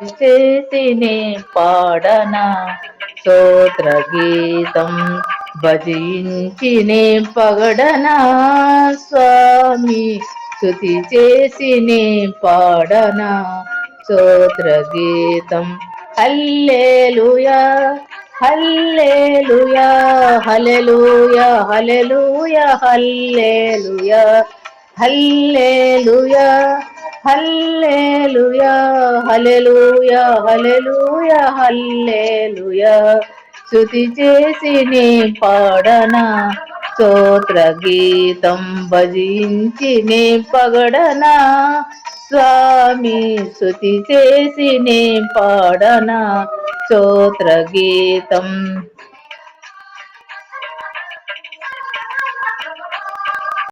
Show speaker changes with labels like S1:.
S1: చేసి నే పాడనా స్తోత్ర గీతం భజించి నే పగడనా స్వామి స్తుతి చేసి నే పాడనా స్తోత్ర గీతం హల్లెలూయా హల్లెలూయా హల్లెలూయా హల్లెలూయా హల్లెలూయా హల్లెలూయా హల్లెలూయా హల్లెలూయా హల్లెలూయా హల్లెలూయా స్తుతి చేసి నే పాడనా స్తోత్ర గీతం భజించి నే పగడనా స్వామి స్తుతి చేసి నే పాడనా స్తోత్ర గీతం